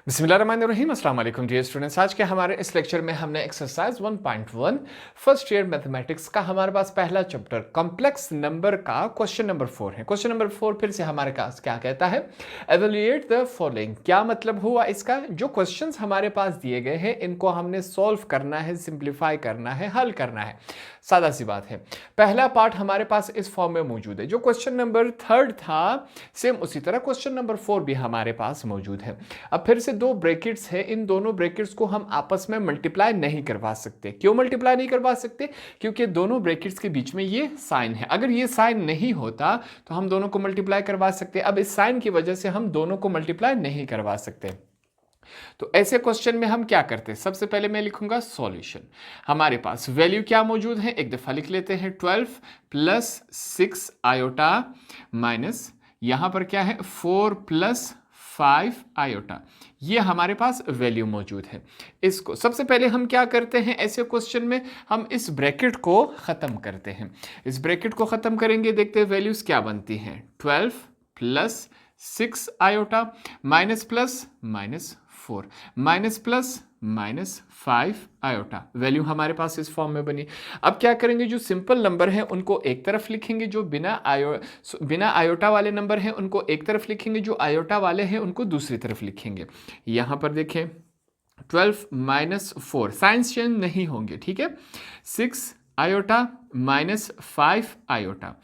बिस्मिल्लाहिर्रहमानिर्रहीम अस्सलाम वालेकुम डियर स्टूडेंट्स। आज के हमारे इस लेक्चर में हमने एक्सरसाइज 1.1 फर्स्ट ईयर मैथमेटिक्स का हमारे पास पहला चैप्टर कॉम्प्लेक्स नंबर का क्वेश्चन नंबर 4 है। क्वेश्चन नंबर 4 फिर से हमारे पास क्या कहता है, एवेल्युएट द फॉलोइंग। क्या मतलब हुआ इसका, जो क्वेश्चंस हमारे पास दिए गए हैं इनको हमने सॉल्व करना है, सिंप्लीफाई करना है, हल करना है। सादा सी बात है। पहला पार्ट हमारे पास इस फॉर्म में मौजूद है। जो क्वेश्चन नंबर 3 था सेम उसी तरह क्वेश्चन नंबर 4 भी हमारे पास मौजूद है। अब फिर से दो ब्रैकेट्स है, इन दोनों ब्रैकेट्स को हम आपस में मल्टीप्लाई नहीं करवा सकते। क्यों मल्टीप्लाई नहीं करवा सकते? क्योंकि दोनों ब्रैकेट्स के बीच में ये साइन है। अगर ये साइन नहीं होता तो हम दोनों को मल्टीप्लाई करवा सकते। अब इस साइन की वजह से हम दोनों को मल्टीप्लाई नहीं करवा सकते। तो ऐसे क्वेश्चन में हम क्या करते हैं, सबसे पहले मैं लिखूंगा सॉल्यूशन। हमारे पास वैल्यू क्या मौजूद है, एक दफा लिख लेते हैं। 12 प्लस 6 आयोटा माइनस यहां पर क्या है 4 प्लस 5 आयोटा, ये हमारे पास वैल्यू मौजूद है। इसको सबसे पहले हम क्या करते हैं, ऐसे क्वेश्चन में हम इस ब्रैकेट को ख़त्म करते हैं। इस ब्रैकेट को ख़त्म करेंगे, देखते हैं वैल्यूज़ क्या बनती हैं। 12 plus 6 iota minus plus minus 4 minus plus minus 5 iota, value हमारे पास इस फॉर्म में बनी। अब क्या करेंगे, जो सिंपल नंबर हैं उनको एक तरफ लिखेंगे, जो बिना आयोटा वाले नंबर हैं उनको एक तरफ लिखेंगे, जो आयोटा वाले हैं उनको दूसरी तरफ लिखेंगे। यहां पर देखें 12 माइनस 4 साइंस चेंज नहीं होंगे, ठीक है। 6 आयोटा माइनस 5 आयोटा।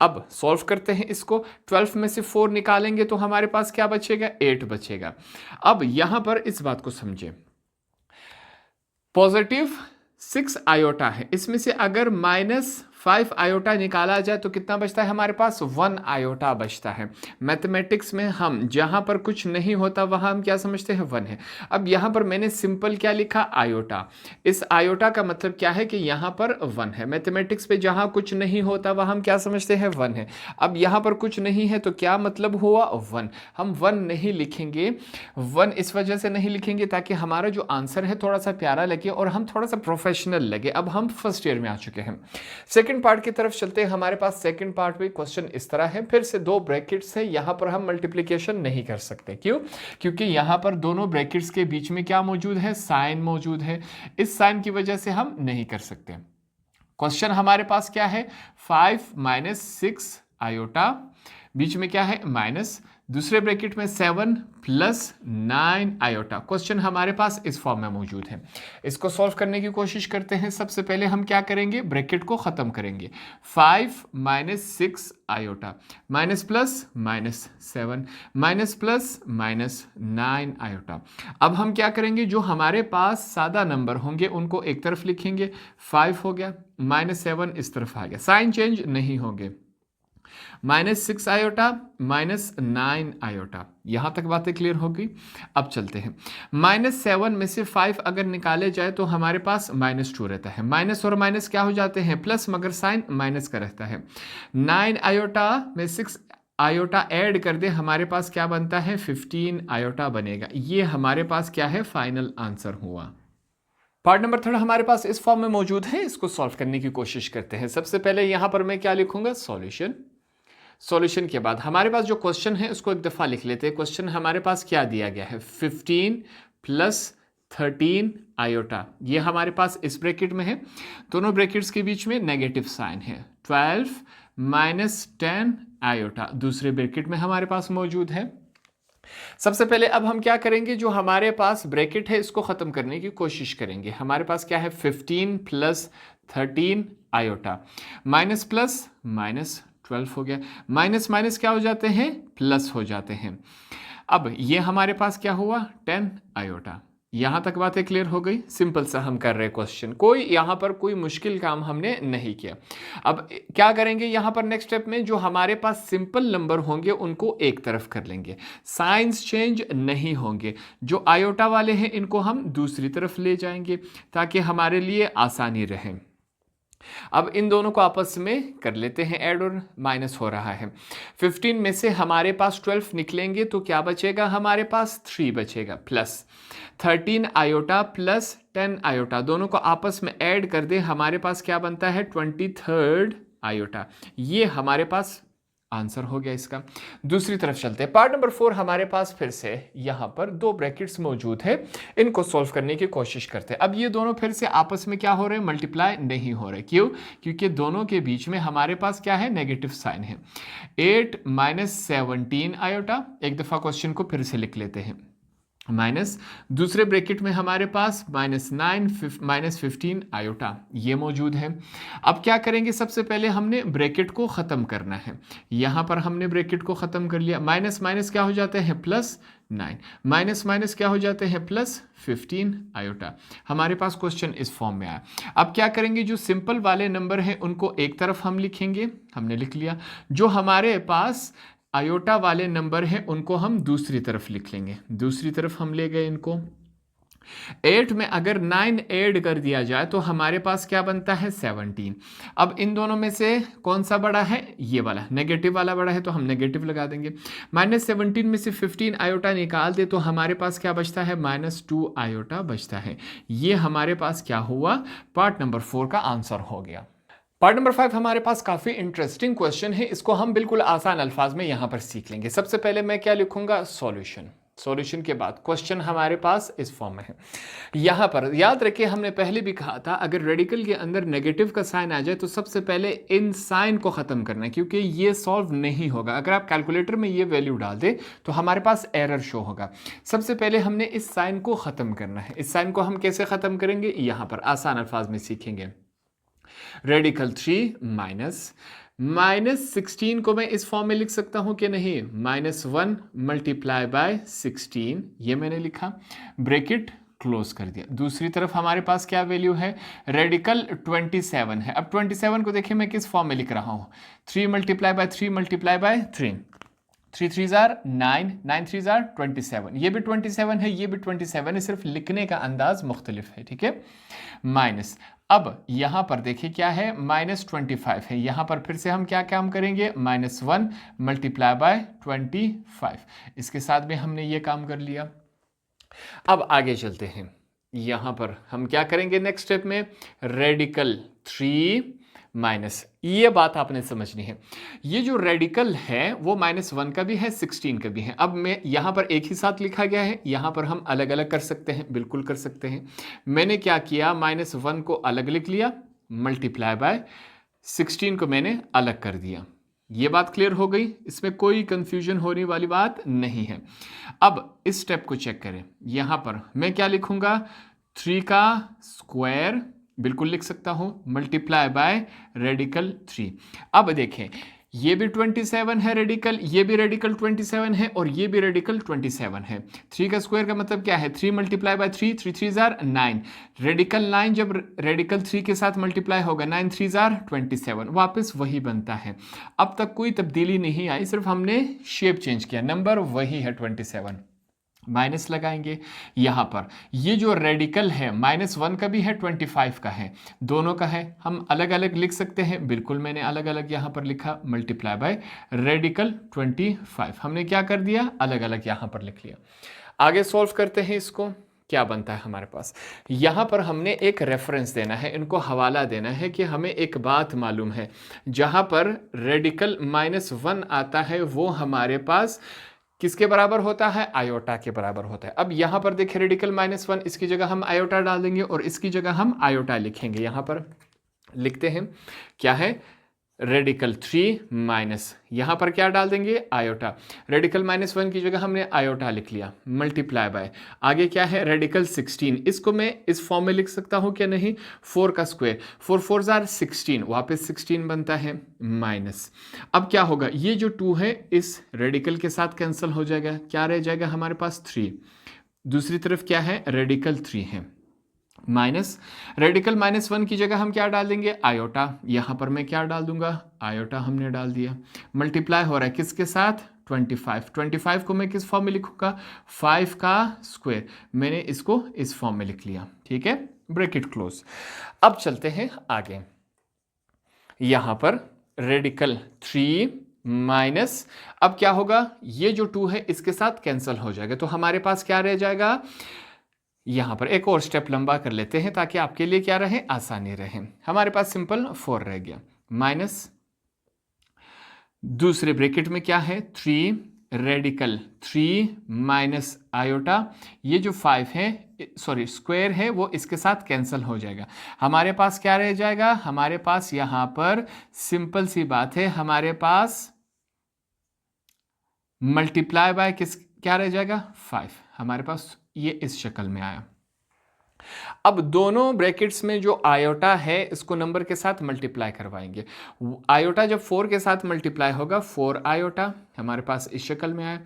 अब सॉल्व करते हैं इसको। 12 में से 4 निकालेंगे तो हमारे पास क्या बचेगा, 8 बचेगा। अब यहां पर इस बात को समझें, पॉजिटिव 6 आयोटा है, इसमें से अगर माइनस 5 आयोटा निकाला जाए तो कितना बचता है हमारे पास, 1 आयोटा बचता है। मैथमेटिक्स में हम जहां पर कुछ नहीं होता वहां हम क्या समझते हैं, 1 है। अब यहां पर मैंने सिंपल क्या लिखा, आयोटा। इस आयोटा का मतलब क्या है कि यहां पर 1 है। मैथमेटिक्स पे जहां कुछ नहीं होता वहां हम क्या समझते हैं, 1 है। अब यहां पर कुछ नहीं है तो क्या मतलब हुआ, 1। हम 1 नहीं लिखेंगे, 1 इस वजह से नहीं लिखेंगे ताकि हमारा जो आंसर है थोड़ा सा प्यारा लगे और हम थोड़ा सा प्रोफेशनल लगे। अब हम फर्स्ट ईयर में आ चुके हैं। सेकंड पार्ट की तरफ चलते हैं। हमारे पास सेकंड पार्ट में क्वेश्चन इस तरह है, फिर से दो ब्रैकेट्स है, यहां पर हम मल्टीप्लिकेशन नहीं कर सकते। क्यों? क्योंकि यहां पर दोनों ब्रैकेट्स के बीच में क्या मौजूद है, साइन मौजूद है। इस साइन की वजह से हम नहीं कर सकते। क्वेश्चन हमारे पास क्या है, 5 माइनस 6 आयोटा, बीच में क्या है माइनस, दूसरे ब्रैकेट में 7 प्लस 9 आयोटा। क्वेश्चन हमारे पास इस फॉर्म में मौजूद है। इसको सॉल्व करने की कोशिश करते हैं। सबसे पहले हम क्या करेंगे, ब्रैकेट को ख़त्म करेंगे। 5 minus 6 iota minus plus minus 7 minus plus minus 9 iota. अब हम क्या करेंगे, जो हमारे पास सादा नंबर होंगे उनको एक तरफ लिखेंगे। 5 हो गया, माइनस 7 इस तरफ आ गया, साइन चेंज नहीं होंगे। माइनस 6 आयोटा माइनस 9 आयोटा, यहां तक बातें क्लियर होगी। अब चलते हैं, माइनस 7 में से 5 अगर निकाले जाए तो हमारे पास माइनस 2 रहता है। माइनस और माइनस क्या हो जाते हैं, प्लस, मगर साइन माइनस का रहता है। 9 आयोटा में 6 आयोटा ऐड कर दे, हमारे पास क्या बनता है, 15 आयोटा बनेगा। ये हमारे पास क्या है, फाइनल आंसर हुआ। पार्ट नंबर 3 हमारे पास इस फॉर्म में मौजूद है। इसको सॉल्व करने की कोशिश करते हैं। सबसे पहले यहां पर मैं क्या लिखूंगा, सॉल्यूशन। सॉल्यूशन के बाद हमारे पास जो क्वेश्चन है उसको एक दफ़ा लिख लेते हैं। क्वेश्चन हमारे पास क्या दिया गया है, 15 प्लस 13 आयोटा, ये हमारे पास इस ब्रैकेट में है। दोनों ब्रैकेट्स के बीच में नेगेटिव साइन है। 12 माइनस 10 आयोटा दूसरे ब्रैकेट में हमारे पास मौजूद है। सबसे पहले अब हम क्या करेंगे, जो हमारे पास ब्रैकेट है इसको ख़त्म करने की कोशिश करेंगे। हमारे पास क्या है, 15 plus 13 iota, minus plus minus 12 हो गया, माइनस माइनस क्या हो जाते हैं, प्लस हो जाते हैं। अब ये हमारे पास क्या हुआ, 10 आयोटा। यहां तक बातें क्लियर हो गई। सिंपल सा हम कर रहे क्वेश्चन, कोई यहां पर कोई मुश्किल काम हमने नहीं किया। अब क्या करेंगे, यहां पर नेक्स्ट स्टेप में जो हमारे पास सिंपल नंबर होंगे उनको एक तरफ कर लेंगे, साइंस चेंज नहीं होंगे। जो आयोटा वाले हैं इनको हम दूसरी तरफ ले जाएंगे ताकि हमारे लिए आसानी रहे। अब इन दोनों को आपस में कर लेते हैं ऐड, और माइनस हो रहा है। 15 में से हमारे पास 12 निकलेंगे तो क्या बचेगा, हमारे पास 3 बचेगा, प्लस 13 आयोटा प्लस 10 आयोटा, दोनों को आपस में ऐड कर दे, हमारे पास क्या बनता है, 23 आयोटा। ये हमारे पास आंसर हो गया इसका। दूसरी तरफ चलते हैं। पार्ट नंबर 4 हमारे पास फिर से यहाँ पर दो ब्रैकेट्स मौजूद है, इनको सॉल्व करने की कोशिश करते हैं। अब ये दोनों फिर से आपस में क्या हो रहे हैं, मल्टीप्लाई नहीं हो रहे। क्यों? क्योंकि दोनों के बीच में हमारे पास क्या है, नेगेटिव साइन है। 8 माइनस 17 आयोटा, एक दफ़ा क्वेश्चन को फिर से लिख लेते हैं, माइनस दूसरे ब्रैकेट में हमारे पास -9 माइनस 15 आयोटा ये मौजूद है। अब क्या करेंगे, सबसे पहले हमने ब्रैकेट को ख़त्म करना है। यहाँ पर हमने ब्रैकेट को ख़त्म कर लिया, माइनस माइनस क्या हो जाते हैं, +9, माइनस माइनस क्या हो जाते हैं, +15 आयोटा। हमारे पास क्वेश्चन इस फॉर्म में आया। अब क्या करेंगे, जो सिंपल वाले नंबर हैं उनको एक तरफ हम लिखेंगे, हमने लिख लिया। जो हमारे पास आयोटा वाले नंबर हैं उनको हम दूसरी तरफ लिख लेंगे, दूसरी तरफ हम ले गए इनको। 8 में अगर 9 ऐड कर दिया जाए तो हमारे पास क्या बनता है, 17। अब इन दोनों में से कौन सा बड़ा है, ये वाला, नेगेटिव वाला बड़ा है तो हम नेगेटिव लगा देंगे। -17 में से 15 आयोटा निकाल दे तो हमारे पास क्या बचता है, -2 आयोटा बचता है। ये हमारे पास क्या हुआ, पार्ट नंबर 4 का आंसर हो गया। पार्ट नंबर 5 हमारे पास काफ़ी इंटरेस्टिंग क्वेश्चन है, इसको हम बिल्कुल आसान अल्फाज में यहाँ पर सीख लेंगे। सबसे पहले मैं क्या लिखूंगा, सॉल्यूशन। सॉल्यूशन के बाद क्वेश्चन हमारे पास इस फॉर्म में है। यहाँ पर याद रखिए, हमने पहले भी कहा था अगर रेडिकल के अंदर नेगेटिव का साइन आ जाए तो सबसे पहले इन साइन को ख़त्म करना है, क्योंकि ये सॉल्व नहीं होगा। अगर आप कैलकुलेटर में ये वैल्यू डाल दें तो हमारे पास एरर शो होगा। सबसे पहले हमने इस साइन को ख़त्म करना है। इस साइन को हम कैसे ख़त्म करेंगे, यहाँ पर आसान अल्फाज में सीखेंगे। रेडिकल 3 -16 को मैं इस फॉर्म में लिख सकता हूं कि नहीं, -1 मल्टीप्लाई बाय 16, ये मैंने लिखा, ब्रैकेट क्लोज कर दिया। दूसरी तरफ हमारे पास क्या वैल्यू है, रेडिकल 27 है। अब 27 को देखिए मैं किस फॉर्म में लिख रहा हूं, 3 मल्टीप्लाई बाय 3 मल्टीप्लाई बाय 3, 3 3 9, 9 3 27, ये भी 27 है, ये भी 27 है, सिर्फ लिखने का अंदाज मुख्तलिफ है, ठीक है। माइनस, अब यहां पर देखिए क्या है, -25 है। यहां पर फिर से हम क्या काम करेंगे, -1 मल्टीप्लाई बाय 25, इसके साथ में हमने ये काम कर लिया। अब आगे चलते हैं, यहां पर हम क्या करेंगे, नेक्स्ट स्टेप में रेडिकल 3 माइनस, ये बात आपने समझनी है। ये जो रेडिकल है वो -1 का भी है, 16 का भी है। अब मैं यहाँ पर एक ही साथ लिखा गया है, यहाँ पर हम अलग अलग कर सकते हैं, बिल्कुल कर सकते हैं। मैंने क्या किया, -1 को अलग लिख लिया, मल्टीप्लाई बाय 16 को मैंने अलग कर दिया। ये बात क्लियर हो गई, इसमें कोई कंफ्यूजन होने वाली बात नहीं है। अब इस स्टेप को चेक करें, यहाँ पर मैं क्या लिखूंगा, 3 का स्क्वायर बिल्कुल लिख सकता हूं, मल्टीप्लाई बाय रेडिकल 3। अब देखें, ये भी 27 है रेडिकल, ये भी रेडिकल 27 है और ये भी रेडिकल 27 है। 3 का स्क्वायर का मतलब क्या है, 3 मल्टीप्लाई बाय 3, 3 3 9, रेडिकल 9 जब रेडिकल 3 के साथ मल्टीप्लाई होगा, 9 3 27, वापस वही बनता है। अब तक कोई तब्दीली नहीं आई, सिर्फ हमने शेप चेंज किया, नंबर वही है 27। माइनस लगाएंगे यहाँ पर, ये जो रेडिकल है -1 का भी है, 25 का है, दोनों का है। हम अलग अलग लिख सकते हैं, बिल्कुल मैंने अलग अलग यहाँ पर लिखा, मल्टीप्लाई बाय रेडिकल 25, हमने क्या कर दिया, अलग अलग यहाँ पर लिख लिया। आगे सॉल्व करते हैं इसको, क्या बनता है हमारे पास। यहाँ पर हमने एक रेफरेंस देना है, इनको हवाला देना है कि हमें एक बात मालूम है, जहाँ पर रेडिकल -1 आता है वो हमारे पास किसके बराबर होता है, आयोटा के बराबर होता है। अब यहाँ पर देखिए रेडिकल -1, इसकी जगह हम आयोटा डाल देंगे और इसकी जगह हम आयोटा लिखेंगे। यहाँ पर लिखते हैं क्या है, रेडिकल 3 माइनस, यहाँ पर क्या डाल देंगे, आयोटा। रेडिकल -1 की जगह हमने आयोटा लिख लिया, मल्टीप्लाई बाय, आगे क्या है, रेडिकल 16, इसको मैं इस फॉर्म में लिख सकता हूँ क्या नहीं, 4 का स्क्वायर, 4 4 16, वापस 16 बनता है, माइनस। अब क्या होगा, ये जो 2 है इस रेडिकल के साथ कैंसिल हो जाएगा, क्या रह जाएगा हमारे पास, 3। दूसरी तरफ क्या है, रेडिकल 3 है, माइनस, रेडिकल -1 की जगह हम क्या डाल देंगे, आयोटा। यहाँ पर मैं क्या डाल दूंगा, आयोटा हमने डाल दिया। मल्टीप्लाई हो रहा है किसके साथ, 25। 25 को मैं किस फॉर्म में लिखूंगा, 5 का स्क्वायर, मैंने इसको इस फॉर्म में लिख लिया, ठीक है, ब्रैकेट क्लोज। अब चलते हैं आगे, यहाँ पर रेडिकल 3 माइनस, अब क्या होगा, ये जो 2 है इसके साथ कैंसिल हो जाएगा, तो हमारे पास क्या रह जाएगा, यहाँ पर एक और स्टेप लंबा कर लेते हैं ताकि आपके लिए क्या रहे, आसानी रहे। हमारे पास सिंपल 4 रह गया, माइनस दूसरे ब्रैकेट में क्या है 3 रेडिकल 3 माइनस आयोटा, ये जो 5 है सॉरी स्क्वायर है वो इसके साथ कैंसिल हो जाएगा। हमारे पास क्या रह जाएगा, हमारे पास यहां पर सिंपल सी बात है, हमारे पास मल्टीप्लाई बाय क्या रह जाएगा 5, हमारे पास ये इस शक्ल में आया। अब दोनों ब्रैकेट्स में जो आयोटा है इसको नंबर के साथ मल्टीप्लाई करवाएंगे। आयोटा जब 4 के साथ मल्टीप्लाई होगा 4 आयोटा, हमारे पास इस शक्ल में आया।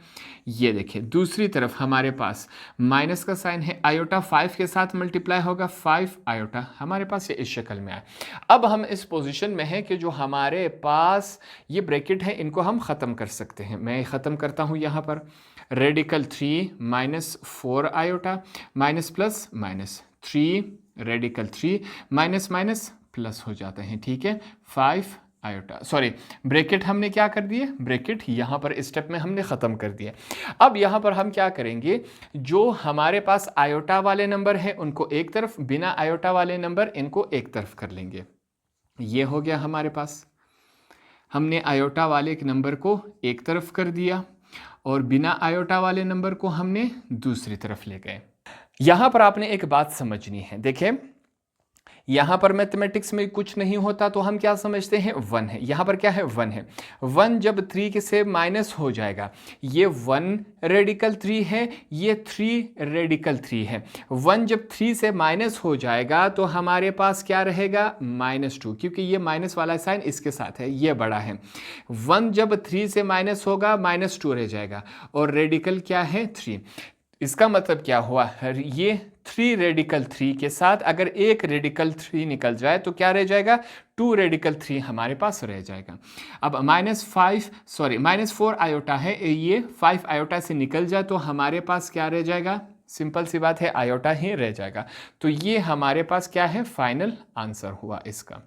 ये देखिए दूसरी तरफ हमारे पास माइनस का साइन है, आयोटा 5 के साथ मल्टीप्लाई होगा 5 आयोटा, हमारे पास ये इस शक्ल में आया। अब हम इस पोजीशन में है कि जो हमारे पास ये ब्रैकेट है इनको हम ख़त्म कर सकते हैं। मैं ख़त्म करता हूँ यहाँ पर, radical 3 minus 4 iota minus plus minus 3 radical 3 minus minus plus हो जाते हैं, ठीक है 5 आयोटा, सॉरी ब्रैकेट हमने क्या कर दिए, ब्रैकेट यहाँ पर इस स्टेप में हमने ख़त्म कर दिया। अब यहाँ पर हम क्या करेंगे, जो हमारे पास आयोटा वाले नंबर है उनको एक तरफ, बिना आयोटा वाले नंबर इनको एक तरफ कर लेंगे। ये हो गया हमारे पास, हमने आयोटा वाले एक नंबर को एक तरफ कर दिया और बिना आयोटा वाले नंबर को हमने दूसरी तरफ ले गए। यहां पर आपने एक बात समझनी है, देखें यहां पर मैथमेटिक्स में कुछ नहीं होता तो हम क्या समझते हैं 1 है, यहां पर क्या है 1 है। 1 जब 3 के से माइनस हो जाएगा, ये 1 रेडिकल 3 है, ये 3 रेडिकल 3 है। 1 जब 3 से माइनस हो जाएगा तो हमारे पास क्या रहेगा -2, क्योंकि ये माइनस वाला साइन इसके साथ है, ये बड़ा है। 1 जब 3 से माइनस होगा -2 रह जाएगा और रेडिकल क्या है 3। इसका मतलब क्या हुआ, ये 3 रेडिकल 3 के साथ अगर एक रेडिकल 3 निकल जाए तो क्या रह जाएगा 2 रेडिकल 3 हमारे पास रह जाएगा। अब -4 आयोटा है, ये 5 आयोटा से निकल जाए तो हमारे पास क्या रह जाएगा, सिंपल सी बात है आयोटा ही रह जाएगा। तो ये हमारे पास क्या है फाइनल आंसर हुआ इसका।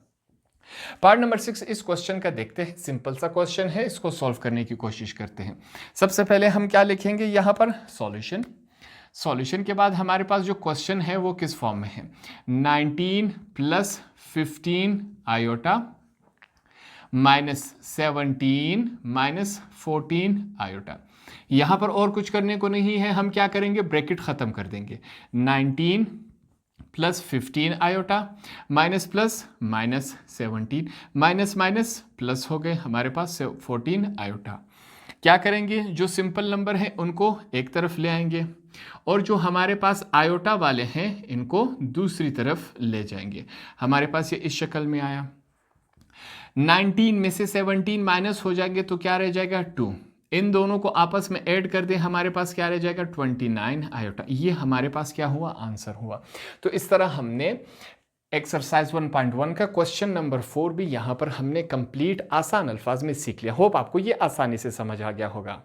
पार्ट नंबर 6 इस क्वेश्चन का देखते हैं, सिंपल सा क्वेश्चन है, इसको सॉल्व करने की कोशिश करते हैं। सबसे पहले हम क्या लिखेंगे यहाँ पर सॉल्यूशन के बाद हमारे पास जो क्वेश्चन है वो किस फॉर्म में है, 19 + 15 आयोटा -17 - 14 आयोटा। यहाँ पर और कुछ करने को नहीं है, हम क्या करेंगे ब्रैकेट ख़त्म कर देंगे। 19 + 15 iota minus plus minus 17 minus minus plus हो गए हमारे पास 14 आयोटा। क्या करेंगे, जो सिंपल नंबर है उनको एक तरफ ले आएंगे और जो हमारे पास आयोटा वाले हैं इनको दूसरी तरफ ले जाएंगे। हमारे पास ये इस शक्ल में आया। 19 में से 17 माइनस हो जाएंगे तो क्या रह जाएगा 2, इन दोनों को आपस में ऐड कर दें, हमारे पास क्या रह जाएगा 29 आयोटा। ये हमारे पास क्या हुआ आंसर हुआ। तो इस तरह हमने एक्सरसाइज 1.1 का क्वेश्चन नंबर 4 भी यहाँ पर हमने कंप्लीट आसान अल्फाज में सीख लिया। होप आपको ये आसानी से समझ आ गया होगा।